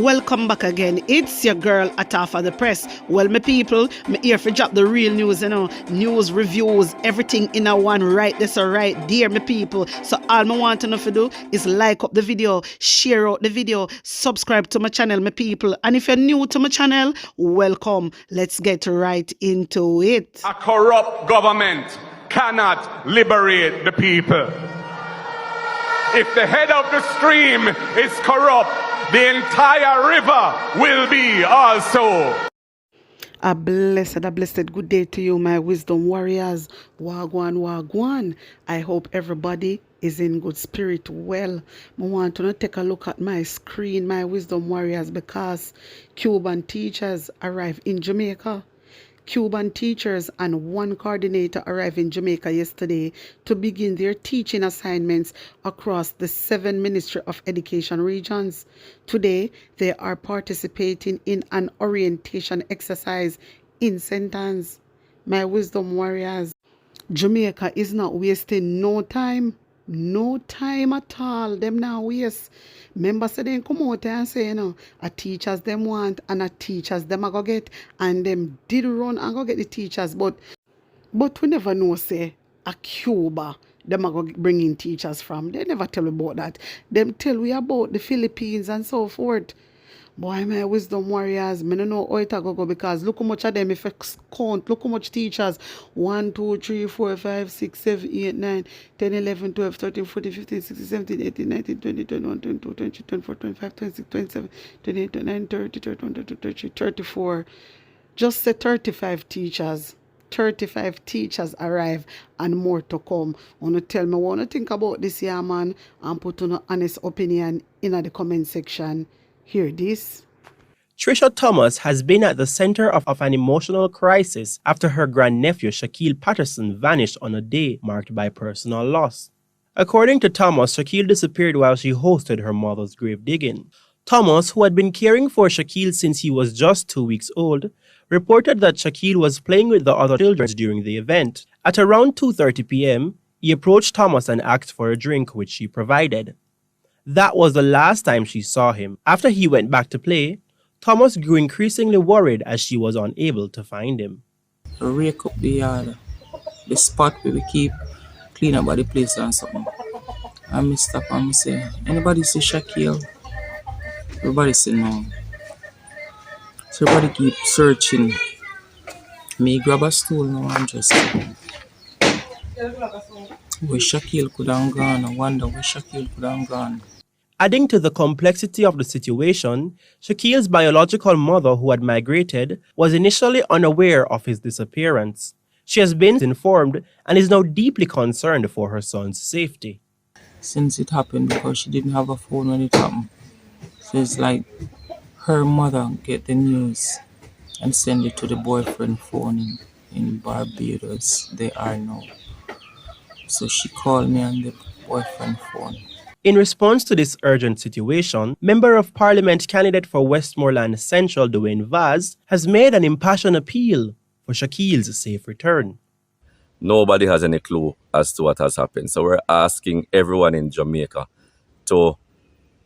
Welcome back again. It's your girl Atafa the Press. Well, my people, me here for drop the real news, news, reviews, everything in a one right this or right there, my people. So all I want to know to do is like up the video, share out the video, subscribe to my channel, my people. And if you're new to my channel, welcome. Let's get right into it. A corrupt government cannot liberate the people. If the head of the stream is corrupt, the entire river will be also. A blessed good day to you, my wisdom warriors. Wagwan, wagwan. I hope everybody is in good spirit. Well, I want to take a look at my screen, my wisdom warriors, because Cuban teachers arrive in Jamaica. Cuban teachers and one coordinator arrived in Jamaica yesterday to begin their teaching assignments across the 7 Ministry of Education regions. Today, they are participating in an orientation exercise in St. Anne's. My wisdom warriors, Jamaica is not wasting no time. No time at all. Them now waste. Members say they come out and say, a teachers them want and a teachers them a go get. And them did run and go get the teachers. But we never know, say, a Cuba, them a go bring in teachers from. They never tell about that. Them tell we about the Philippines and so forth. Boy, my wisdom warriors, I don't know how it go because look how much of them, if I count, look how much teachers. 1, 2, 3, 4, 5, 6, 7, 8, 9, 10, 11, 12, 13, 14, 15, 16, 17, 18, 19, 20, 21, 22, 23, 24, 25, 26, 27, 28, 29, 30, 31, 32, 33, 34. Just say 35 teachers. 35 teachers arrive and more to come. Wanna tell me what you think about this year, man, and put on an honest opinion in the comment section. Hear this. Trisha Thomas has been at the center of an emotional crisis after her grandnephew Shaquille Patterson vanished on a day marked by personal loss. According to Thomas, Shaquille disappeared while she hosted her mother's grave digging. Thomas, who had been caring for Shaquille since he was just 2 weeks old, reported that Shaquille was playing with the other children during the event. At around 2:30 p.m., he approached Thomas and asked for a drink, which she provided. That was the last time she saw him. After he went back to play, Thomas grew increasingly worried as she was unable to find him. Rake up the yard, the spot where we keep clean up the place and something. And I stop and I say, anybody see Shaquille? Everybody say no. So everybody keep searching. Me grab a stool now and just where Shaquille could have gone. I wonder where Shaquille could have gone. Adding to the complexity of the situation, Shaquille's biological mother, who had migrated, was initially unaware of his disappearance. She has been informed and is now deeply concerned for her son's safety. Since it happened, because she didn't have a phone when it happened, so it's like her mother get the news and send it to the boyfriend phone in Barbados. They are now. So she called me on the boyfriend phone. In response to this urgent situation, Member of Parliament candidate for Westmoreland Central Dwayne Vaz has made an impassioned appeal for Shaquille's safe return. Nobody has any clue as to what has happened. So we're asking everyone in Jamaica to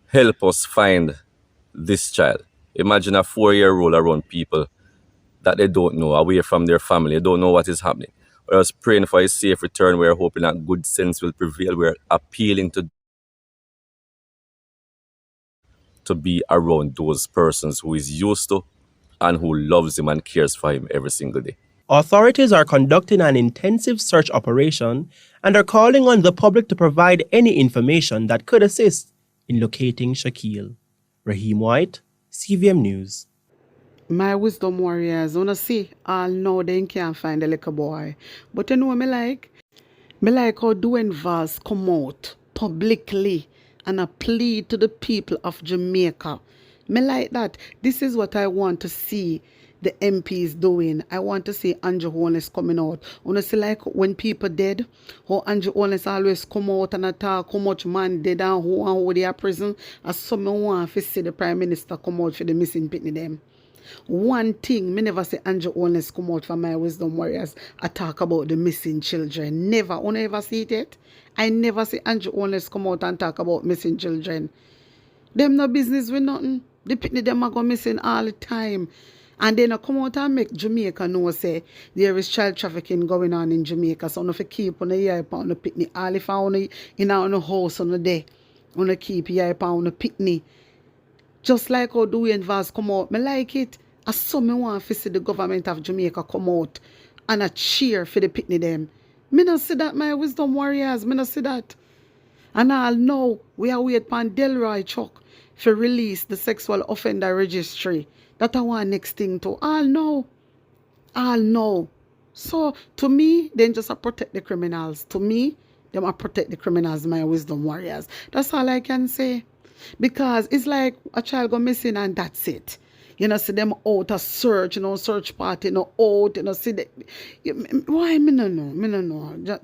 help us find this child. Imagine a 4-year-old around people that they don't know, away from their family. They don't know what is happening. We're just praying for his safe return. We're hoping that good sense will prevail. We're appealing to be around those persons who is used to and who loves him and cares for him every single day. Authorities are conducting an intensive search operation and are calling on the public to provide any information that could assist in locating Shaquille. Raheem White, CVM News. My wisdom warriors, wanna see, all know they can't find the little boy. But you know what me like? Me like how Dwayne Vaz come out publicly and a plea to the people of Jamaica. Me like that. This is what I want to see the MPs doing. I want to see Andrew Holness coming out. Want to see like when people dead, how Andrew Holness always come out and attack how much man dead and who they are prison. As someone want to see the Prime Minister come out for the missing pitney them. One thing, me never say Andrew Holness come out for my wisdom warriors. I talk about the missing children. Never. You never see it yet? I never see Andrew Holness come out and talk about missing children. Them no business with nothing. The pitney them a go missing all the time. And then I come out and make Jamaica know say there is child trafficking going on in Jamaica. So if you keep on the ear upon the pitney, all if I want in our house on the day, on the keep ear upon the pitney. Just like how Dwayne Vaz come out, me like it. I saw me want to see the government of Jamaica come out and a cheer for the pitney them. Me not see that, my wisdom warriors. Me not see that. And I'll know we are waiting for Delroy Chuck to release the sexual offender registry. That I want next thing to. I'll know. So to me, then just protect the criminals. To me, them protect the criminals, my wisdom warriors. That's all I can say. Because it's like a child go missing and that's it. You know, see them out a search, search party, out, see the, why me no know.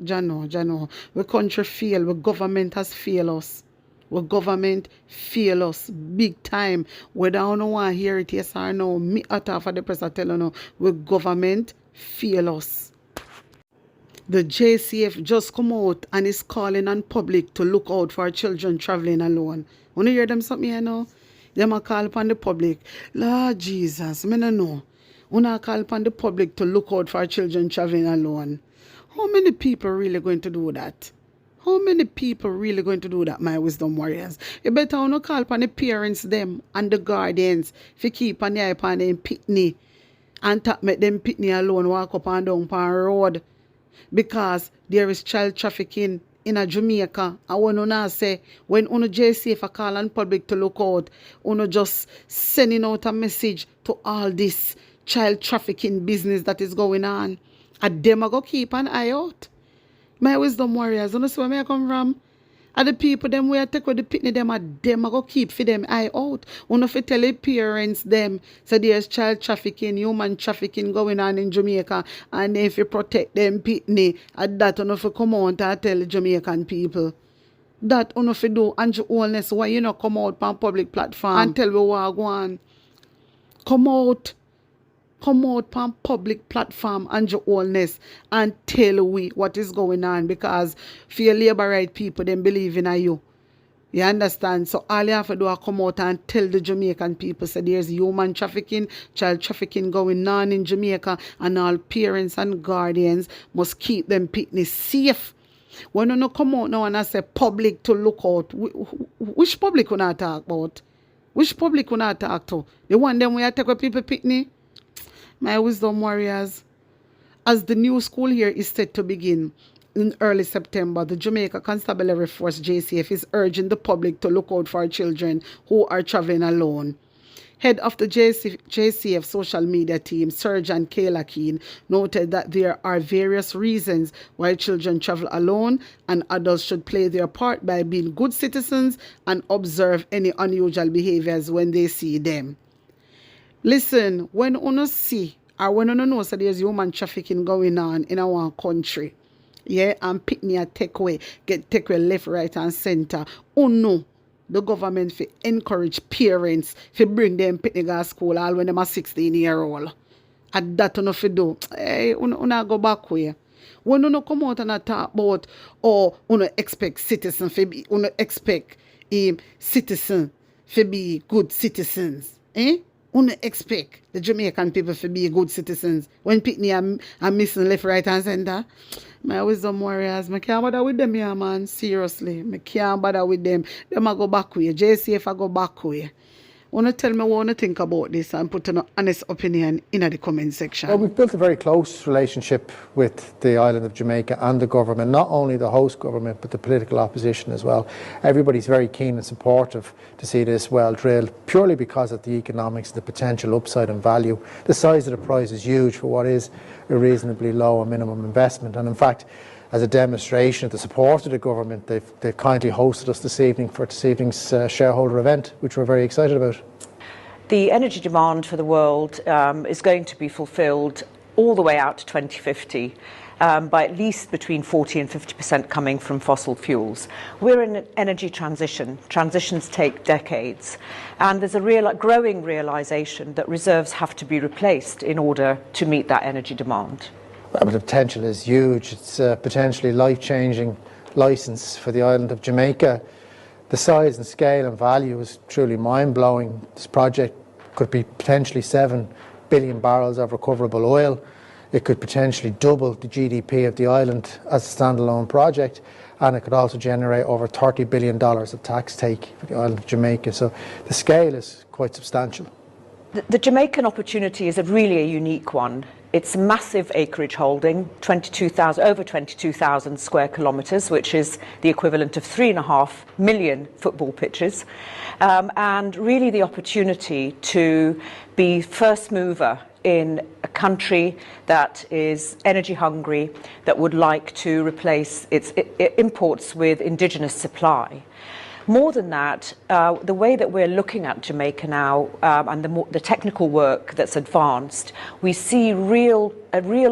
Jano. The country fail, the government has failed us. The government fail us big time. Whether I don't want to hear it, yes or no, me at half of the press I tell you no, the government fail us. The JCF just come out and is calling on public to look out for children traveling alone. Want to hear them something here now? Them a call upon the public. Lord Jesus, me no know. Wanna call upon the public to look out for children traveling alone. How many people really going to do that? How many people really going to do that, my wisdom warriors? You better wanna call upon the parents them and the guardians if you keep an eye upon them pitney and make them pitney alone walk up and down upon road. Because there is child trafficking in a Jamaica. And when you say, when you JCF a call on public to look out, you just sending out a message to all this child trafficking business that is going on. And them are going to keep an eye out. My wisdom warriors, you see where I come from? And the people them where I take with the pitney them are going to keep for them eye out. You if you tell the parents them, so there's child trafficking, human trafficking going on in Jamaica, and if you protect them pitney, and that you if you come out and tell the Jamaican people. That you if you do, and your wellness, why you not come out on public platform and tell we what go on. Come out on public platform and your wellness and tell we what is going on, because for your labor right people, them believe in you. You understand? So all you have to do is come out and tell the Jamaican people, so there's human trafficking, child trafficking going on in Jamaica, and all parents and guardians must keep them pitney safe. When you no come out now and I say public to look out, which public we not talk about? Which public we not talk to? The one them we take with people pitney? My wisdom warriors, as the new school year is set to begin in early September, the Jamaica Constabulary Force JCF is urging the public to look out for children who are traveling alone. Head of the JCF social media team, Sergeant Kayla Keane, noted that there are various reasons why children travel alone, and adults should play their part by being good citizens and observe any unusual behaviors when they see them. Listen, when you see or when you know so there's human trafficking going on in our country, yeah, and pitney a take away left, right, and center, no, the government for encourage parents to bring them pitney to school all when them are 16-year-old. And that you know for do. Hey, you go back where. When you come out and talk about you expect citizens to be, expect citizens to be good citizens, you expect the Jamaican people to be good citizens when pitney are missing left, right, and center. My wisdom warriors, I can't bother with them here, man. Seriously, I can't bother with them. Them I go back way. JCF I go back way. Want to tell me what you think about this and put an honest opinion in the comment section. Well, we've built a very close relationship with the island of Jamaica and the government, not only the host government, but the political opposition as well. Everybody's very keen and supportive to see this well drilled, purely because of the economics, the potential upside and value. The size of the prize is huge for what is a reasonably low and minimum investment. And in fact, as a demonstration of the support of the government, they've kindly hosted us this evening for this evening's shareholder event, which we're very excited about. The energy demand for the world is going to be fulfilled all the way out to 2050 by at least between 40 and 50% coming from fossil fuels. We're in an energy transition. Transitions take decades. And there's a growing realization that reserves have to be replaced in order to meet that energy demand. Well, the potential is huge. It's a potentially life-changing licence for the island of Jamaica. The size and scale and value is truly mind-blowing. This project could be potentially 7 billion barrels of recoverable oil. It could potentially double the GDP of the island as a standalone project, and it could also generate over $30 billion of tax take for the island of Jamaica. So the scale is quite substantial. The Jamaican opportunity is really a unique one. It's a massive acreage holding, over 22,000 square kilometres, which is the equivalent of 3.5 million football pitches, and really the opportunity to be first mover in a country that is energy hungry, that would like to replace its imports with indigenous supply. More than that, the way that we're looking at Jamaica now and the technical work that's advanced, we see a real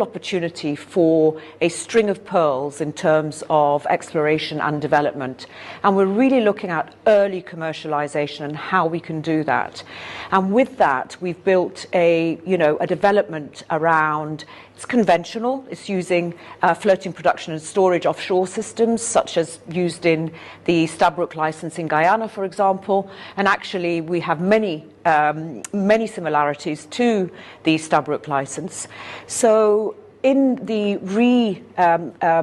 opportunity for a string of pearls in terms of exploration and development. And we're really looking at early commercialization and how we can do that. And with that, we've built a development around. It's conventional. It's using floating production and storage offshore systems, such as used in the Stabroek license in Guyana, for example. And actually, we have many similarities to the Stabroek license. So in the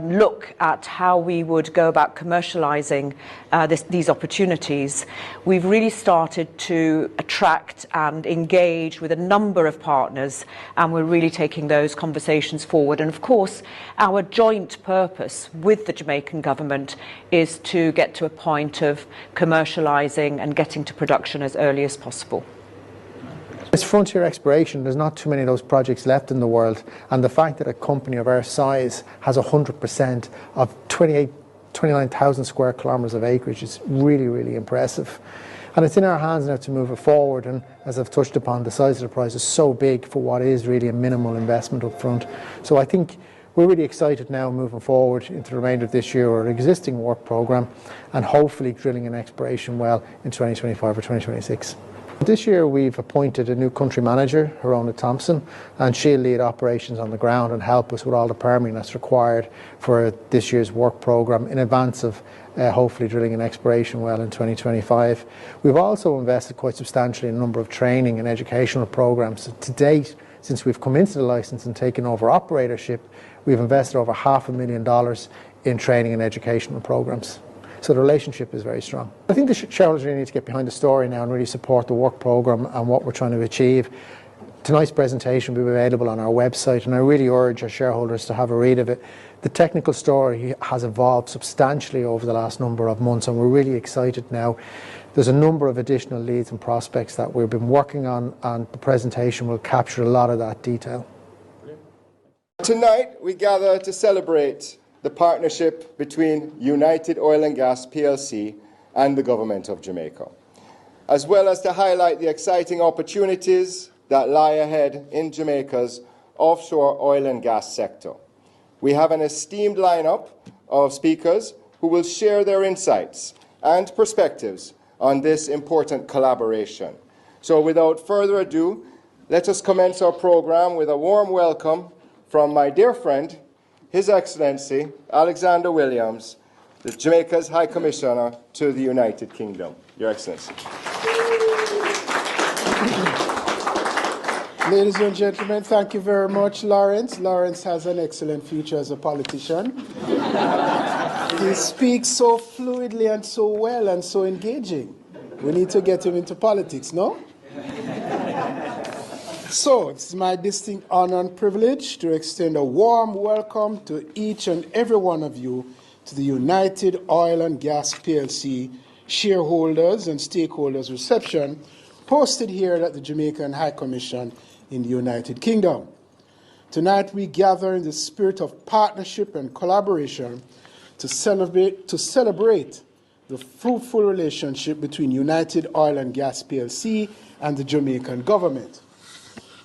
look at how we would go about commercializing these opportunities, we've really started to attract and engage with a number of partners, and we're really taking those conversations forward. And of course, our joint purpose with the Jamaican government is to get to a point of commercializing and getting to production as early as possible. It's frontier exploration. There's not too many of those projects left in the world, and the fact that a company of our size has 100% of 29,000 square kilometres of acreage is really, really impressive. And it's in our hands now to move it forward, and as I've touched upon, the size of the prize is so big for what is really a minimal investment up front. So I think we're really excited now moving forward into the remainder of this year, our existing work programme, and hopefully drilling an exploration well in 2025 or 2026. This year we've appointed a new country manager, Harona Thompson, and she'll lead operations on the ground and help us with all the permitting that's required for this year's work programme in advance of hopefully drilling an exploration well in 2025. We've also invested quite substantially in a number of training and educational programmes. To date, since we've come into the licence and taken over operatorship, we've invested over $500,000 in training and educational programmes. So the relationship is very strong. I think the shareholders really need to get behind the story now and really support the work programme and what we're trying to achieve. Tonight's presentation will be available on our website, and I really urge our shareholders to have a read of it. The technical story has evolved substantially over the last number of months, and we're really excited now. There's a number of additional leads and prospects that we've been working on, and the presentation will capture a lot of that detail. Tonight, we gather to celebrate the partnership between United Oil and Gas plc and the Government of Jamaica, as well as to highlight the exciting opportunities that lie ahead in Jamaica's offshore oil and gas sector. We have an esteemed lineup of speakers who will share their insights and perspectives on this important collaboration. So without further ado, let us commence our program with a warm welcome from my dear friend, His Excellency Alexander Williams, the Jamaica's High Commissioner to the United Kingdom. Your Excellency. Ladies and gentlemen, thank you very much, Lawrence. Lawrence has an excellent future as a politician. He speaks so fluidly and so well and so engaging. We need to get him into politics, no? So, it's my distinct honor and privilege to extend a warm welcome to each and every one of you to the United Oil and Gas plc shareholders and stakeholders reception hosted here at the Jamaican High Commission in the United Kingdom. Tonight we gather in the spirit of partnership and collaboration to celebrate the fruitful relationship between United Oil and Gas plc and the Jamaican government.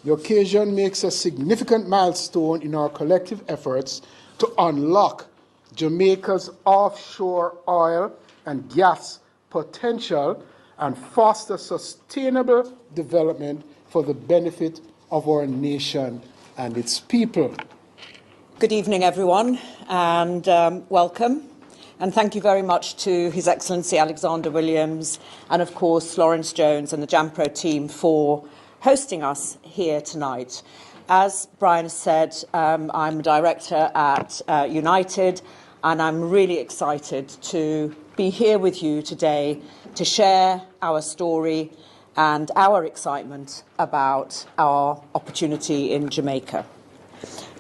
The occasion makes a significant milestone in our collective efforts to unlock Jamaica's offshore oil and gas potential and foster sustainable development for the benefit of our nation and its people. Good evening, everyone, and welcome. And thank you very much to His Excellency Alexander Williams and, of course, Florence Jones and the JAMPRO team for hosting us here tonight. As Brian has said, I'm a director at United, and I'm really excited to be here with you today to share our story and our excitement about our opportunity in Jamaica.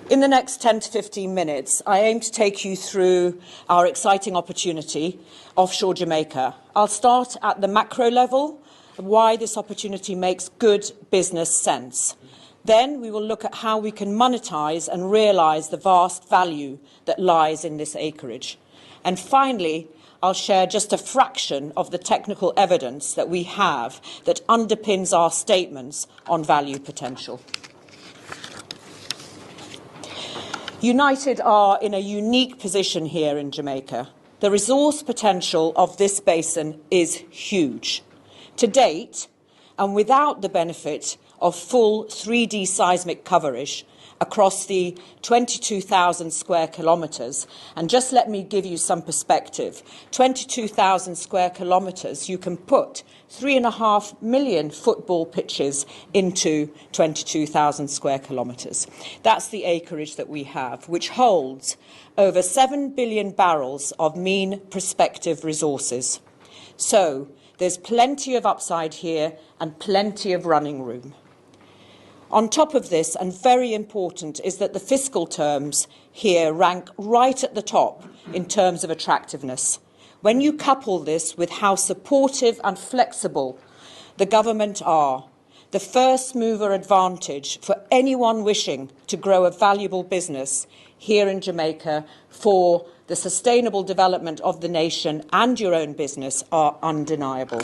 In the next 10 to 15 minutes, I aim to take you through our exciting opportunity, Offshore Jamaica. I'll start at the macro level, why this opportunity makes good business sense. Then we will look at how we can monetize and realise the vast value that lies in this acreage. And finally, I'll share just a fraction of the technical evidence that we have that underpins our statements on value potential. United are in a unique position here in Jamaica. The resource potential of this basin is huge. To date, and without the benefit of full 3D seismic coverage across the 22,000 square kilometres, and just let me give you some perspective, 22,000 square kilometres, you can put 3.5 million football pitches into 22,000 square kilometres. That's the acreage that we have, which holds over 7 billion barrels of mean prospective resources. So there's plenty of upside here and plenty of running room. On top of this, and very important, is that the fiscal terms here rank right at the top in terms of attractiveness. When you couple this with how supportive and flexible the government are, the first mover advantage for anyone wishing to grow a valuable business here in Jamaica for the sustainable development of the nation and your own business are undeniable.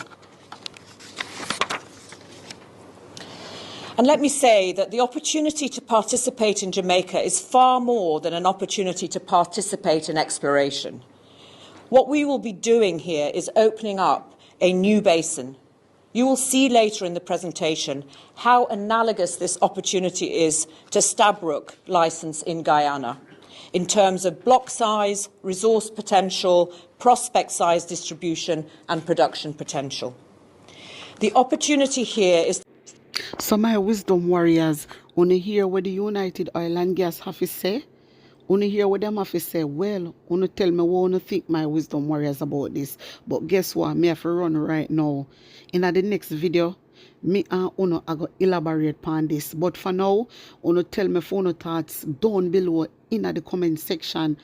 And let me say that the opportunity to participate in Jamaica is far more than an opportunity to participate in exploration. What we will be doing here is opening up a new basin. You will see later in the presentation how analogous this opportunity is to Stabroek licence in Guyana in terms of block size, resource potential, prospect size distribution and production potential. The opportunity here is... So my wisdom warriors, wanna hear what the United Oil and Gas have to say? Wanna hear what them have to say? Well, wanna tell me what wanna think, my wisdom warriors, about this. But guess what? Me have to run right now. In the next video, me and Uno I go elaborate on this. But for now, Uno tell me for Uno thoughts down below in the comment section.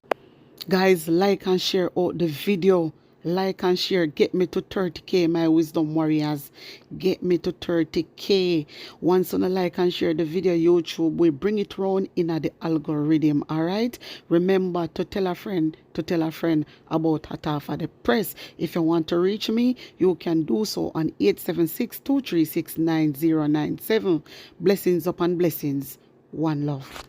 Guys, like and share out the video. Like and share. Get me to 30k, my wisdom warriors. Get me to 30k. Once on a like and share the video, YouTube will bring it round in the algorithm. Alright? Remember to tell a friend about Hatafa the Press. If you want to reach me, you can do so on 876-236-9097. Blessings upon blessings. One love.